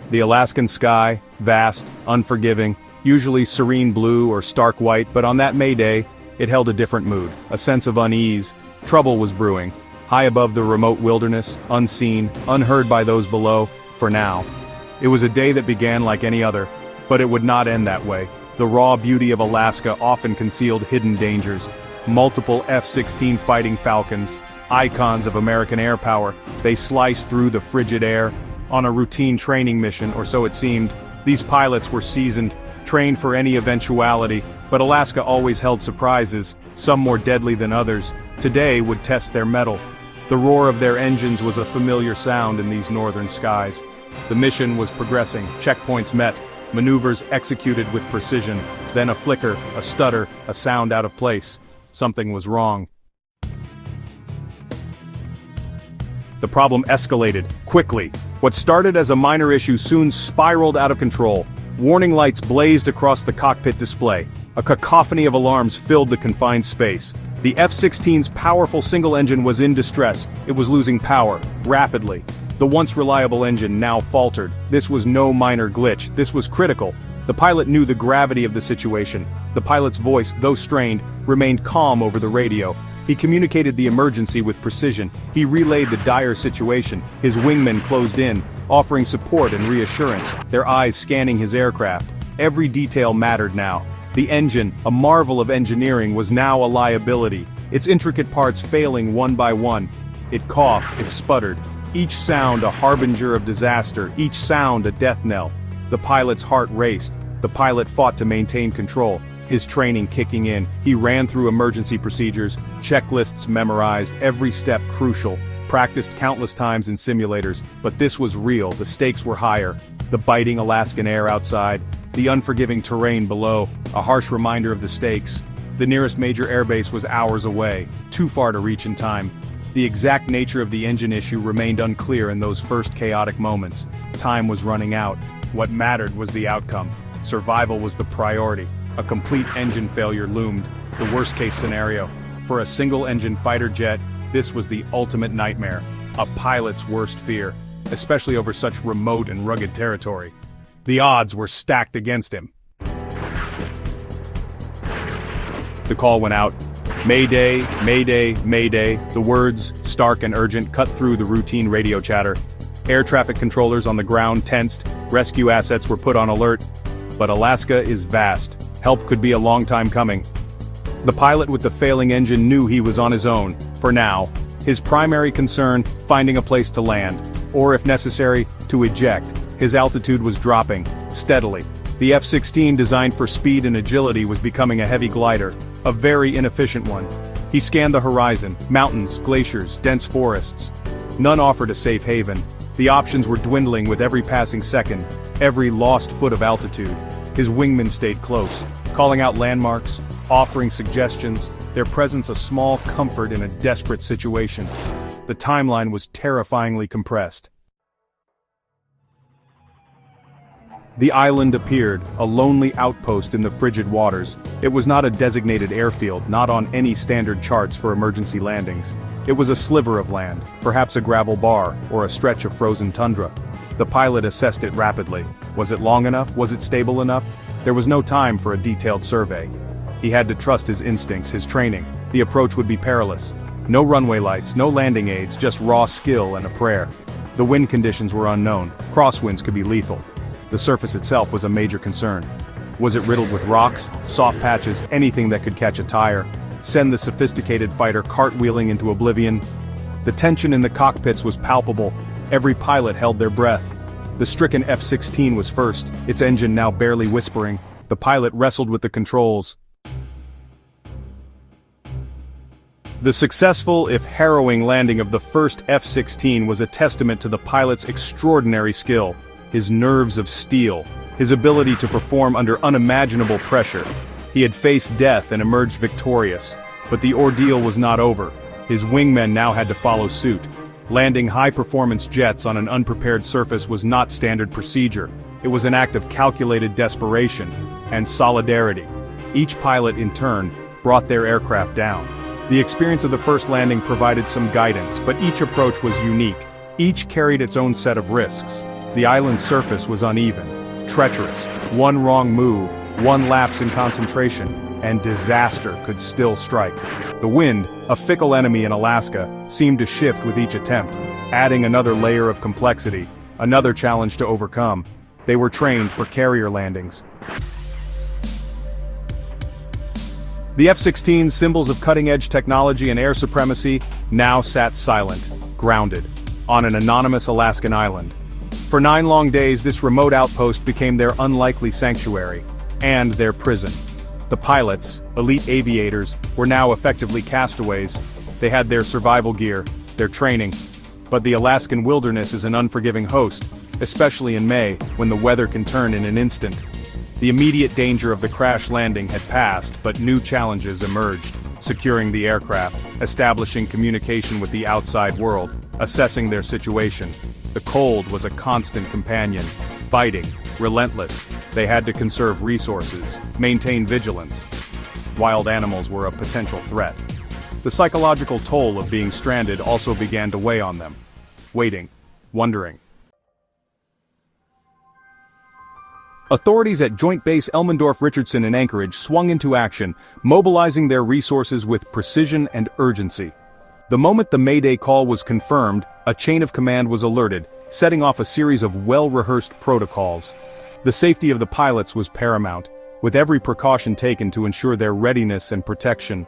The Alaskan sky, vast, unforgiving, usually serene blue or stark white, but on that May Day, it held a different mood, a sense of unease. Trouble was brewing, high above the remote wilderness, unseen, unheard by those below, for now. It was a day that began like any other, but it would not end that way. The raw beauty of Alaska often concealed hidden dangers. Multiple F-16 fighting Falcons, icons of American air power, they sliced through the frigid air. On a routine training mission, or so it seemed, these pilots were seasoned, trained for any eventuality, but Alaska always held surprises, some more deadly than others. Today would test their mettle. The roar of their engines was a familiar sound in these northern skies. The mission was progressing, checkpoints met, maneuvers executed with precision, then a flicker, a stutter, a sound out of place. Something was wrong. The problem escalated, quickly. What started as a minor issue soon spiraled out of control. Warning lights blazed across the cockpit display. A cacophony of alarms filled the confined space. The F-16's powerful single engine was in distress. It was losing power, rapidly. The once reliable engine now faltered. This was no minor glitch, this was critical. The pilot knew the gravity of the situation. The pilot's voice, though strained, remained calm over the radio. He communicated the emergency with precision. He relayed the dire situation. His wingmen closed in, offering support and reassurance, their eyes scanning his aircraft. Every detail mattered now. The engine, a marvel of engineering, was now a liability, its intricate parts failing one by one. It coughed, it sputtered, each sound a harbinger of disaster, each sound a death knell. The pilot's heart raced. The pilot fought to maintain control. His training kicking in, he ran through emergency procedures, checklists memorized, every step crucial, practiced countless times in simulators, but this was real, the stakes were higher. The biting Alaskan air outside, the unforgiving terrain below, a harsh reminder of the stakes. The nearest major airbase was hours away, too far to reach in time. The exact nature of the engine issue remained unclear in those first chaotic moments. Time was running out. What mattered was the outcome. Survival was the priority. A complete engine failure loomed, the worst-case scenario. For a single-engine fighter jet, this was the ultimate nightmare, a pilot's worst fear, especially over such remote and rugged territory. The odds were stacked against him. The call went out. Mayday, Mayday, Mayday. The words, stark and urgent, cut through the routine radio chatter. Air traffic controllers on the ground tensed, rescue assets were put on alert. But Alaska is vast. Help could be a long time coming. The pilot with the failing engine knew he was on his own, for now. His primary concern, finding a place to land, or if necessary, to eject. His altitude was dropping, steadily. The F-16, designed for speed and agility, was becoming a heavy glider, a very inefficient one. He scanned the horizon, mountains, glaciers, dense forests. None offered a safe haven. The options were dwindling with every passing second, every lost foot of altitude. His wingmen stayed close, calling out landmarks, offering suggestions, their presence a small comfort in a desperate situation. The timeline was terrifyingly compressed. The island appeared, a lonely outpost in the frigid waters. It was not a designated airfield, not on any standard charts for emergency landings. It was a sliver of land, perhaps a gravel bar, or a stretch of frozen tundra. The pilot assessed it rapidly. Was it long enough? Was it stable enough? There was no time for a detailed survey. He had to trust his instincts, his training. The approach would be perilous. No runway lights, no landing aids, just raw skill and a prayer. The wind conditions were unknown. Crosswinds could be lethal. The surface itself was a major concern. Was it riddled with rocks, soft patches, anything that could catch a tire, send the sophisticated fighter cartwheeling into oblivion? The tension in the cockpits was palpable. Every pilot held their breath. The stricken F-16 was first, its engine now barely whispering. The pilot wrestled with the controls. The successful, if harrowing, landing of the first F-16 was a testament to the pilot's extraordinary skill, his nerves of steel, his ability to perform under unimaginable pressure. He had faced death and emerged victorious, but the ordeal was not over. His wingmen now had to follow suit. Landing high-performance jets on an unprepared surface was not standard procedure. It was an act of calculated desperation and solidarity. Each pilot, in turn, brought their aircraft down. The experience of the first landing provided some guidance, but each approach was unique. Each carried its own set of risks. The island's surface was uneven, treacherous. One wrong move, one lapse in concentration, and disaster could still strike. The wind, a fickle enemy in Alaska, seemed to shift with each attempt, adding another layer of complexity, another challenge to overcome. They were trained for carrier landings. The F-16's symbols of cutting-edge technology and air supremacy now sat silent, grounded, on an anonymous Alaskan island. For 9 long days, this remote outpost became their unlikely sanctuary, and their prison. The pilots, elite aviators, were now effectively castaways. They had their survival gear, their training. But the Alaskan wilderness is an unforgiving host, especially in May, when the weather can turn in an instant. The immediate danger of the crash landing had passed, but new challenges emerged. Securing the aircraft, establishing communication with the outside world, assessing their situation. The cold was a constant companion, biting, relentless. They had to conserve resources, maintain vigilance. Wild animals were a potential threat. The psychological toll of being stranded also began to weigh on them. Waiting, wondering. Authorities at Joint Base Elmendorf-Richardson in Anchorage swung into action, mobilizing their resources with precision and urgency. The moment the Mayday call was confirmed, a chain of command was alerted, setting off a series of well-rehearsed protocols. The safety of the pilots was paramount, with every precaution taken to ensure their readiness and protection,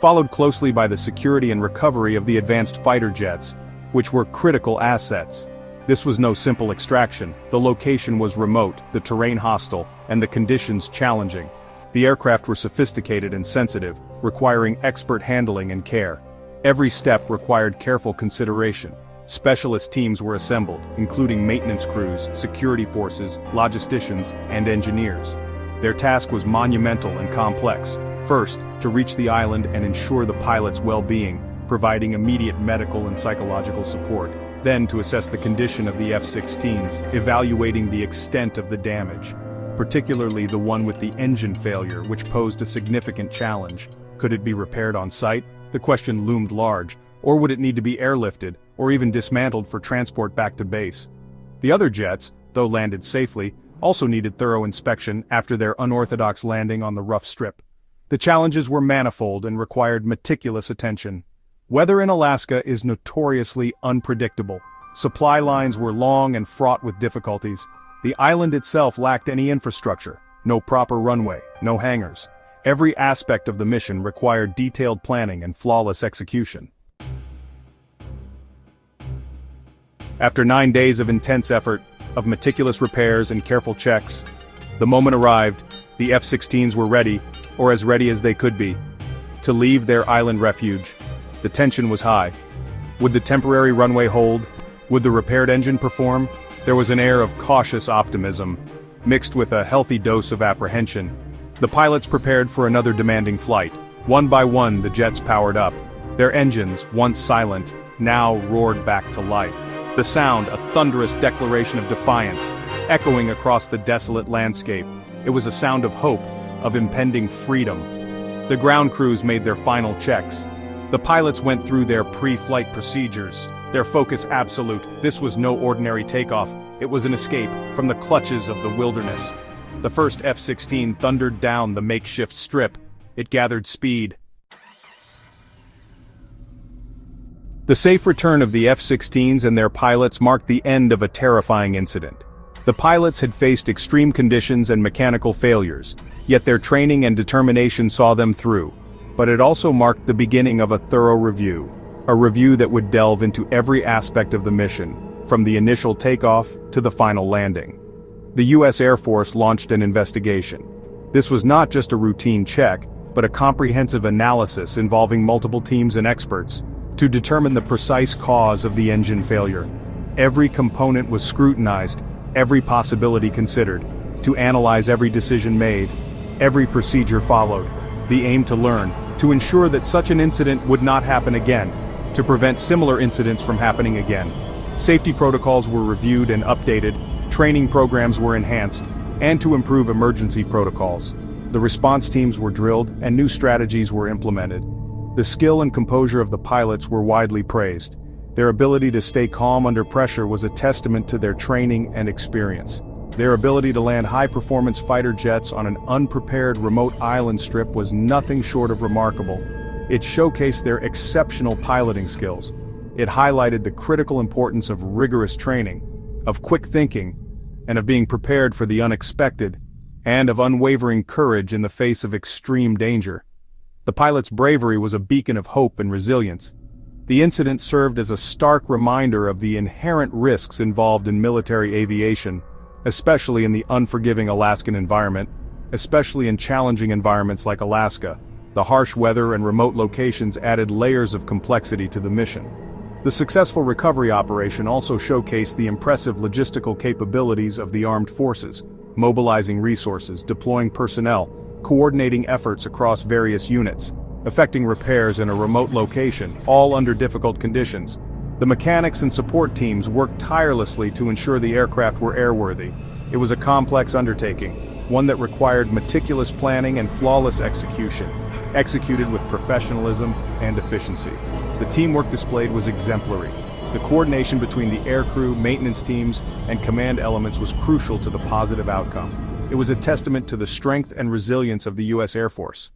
followed closely by the security and recovery of the advanced fighter jets, which were critical assets. This was no simple extraction. The location was remote, the terrain hostile, and the conditions challenging. The aircraft were sophisticated and sensitive, requiring expert handling and care. Every step required careful consideration. Specialist teams were assembled, including maintenance crews, security forces, logisticians, and engineers. Their task was monumental and complex. First, to reach the island and ensure the pilots' well-being, providing immediate medical and psychological support. Then to assess the condition of the F-16s, evaluating the extent of the damage, particularly the one with the engine failure, which posed a significant challenge. Could it be repaired on site? The question loomed large. Or would it need to be airlifted, or even dismantled for transport back to base? The other jets, though landed safely, also needed thorough inspection after their unorthodox landing on the rough strip. The challenges were manifold and required meticulous attention. Weather in Alaska is notoriously unpredictable. Supply lines were long and fraught with difficulties. The island itself lacked any infrastructure, no proper runway, no hangars. Every aspect of the mission required detailed planning and flawless execution. After 9 days of intense effort, of meticulous repairs and careful checks, the moment arrived. The F-16s were ready, or as ready as they could be, to leave their island refuge. The tension was high. Would the temporary runway hold? Would the repaired engine perform? There was an air of cautious optimism, mixed with a healthy dose of apprehension. The pilots prepared for another demanding flight. One by one, the jets powered up. Their engines, once silent, now roared back to life. The sound, a thunderous declaration of defiance, echoing across the desolate landscape. It was a sound of hope, of impending freedom. The ground crews made their final checks. The pilots went through their pre-flight procedures, their focus absolute. This was no ordinary takeoff. It was an escape from the clutches of the wilderness. The first F-16 thundered down the makeshift strip. It gathered speed. The safe return of the F-16s and their pilots marked the end of a terrifying incident. The pilots had faced extreme conditions and mechanical failures, yet their training and determination saw them through. But it also marked the beginning of a thorough review, a review that would delve into every aspect of the mission, from the initial takeoff to the final landing. The U.S. Air Force launched an investigation. This was not just a routine check, but a comprehensive analysis involving multiple teams and experts, to determine the precise cause of the engine failure. Every component was scrutinized, every possibility considered, to analyze every decision made, every procedure followed. The aim to learn, to ensure that such an incident would not happen again, to prevent similar incidents from happening again. Safety protocols were reviewed and updated, training programs were enhanced, and to improve emergency protocols. The response teams were drilled and new strategies were implemented. The skill and composure of the pilots were widely praised. Their ability to stay calm under pressure was a testament to their training and experience. Their ability to land high-performance fighter jets on an unprepared remote island strip was nothing short of remarkable. It showcased their exceptional piloting skills. It highlighted the critical importance of rigorous training, of quick thinking, and of being prepared for the unexpected, and of unwavering courage in the face of extreme danger. The pilot's bravery was a beacon of hope and resilience. The incident served as a stark reminder of the inherent risks involved in military aviation, especially in the unforgiving Alaskan environment, especially in challenging environments like Alaska. The harsh weather and remote locations added layers of complexity to the mission. The successful recovery operation also showcased the impressive logistical capabilities of the armed forces, mobilizing resources, deploying personnel, coordinating efforts across various units, effecting repairs in a remote location, all under difficult conditions. The mechanics and support teams worked tirelessly to ensure the aircraft were airworthy. It was a complex undertaking, one that required meticulous planning and flawless execution, executed with professionalism and efficiency. The teamwork displayed was exemplary. The coordination between the aircrew, maintenance teams, and command elements was crucial to the positive outcome. It was a testament to the strength and resilience of the U.S. Air Force.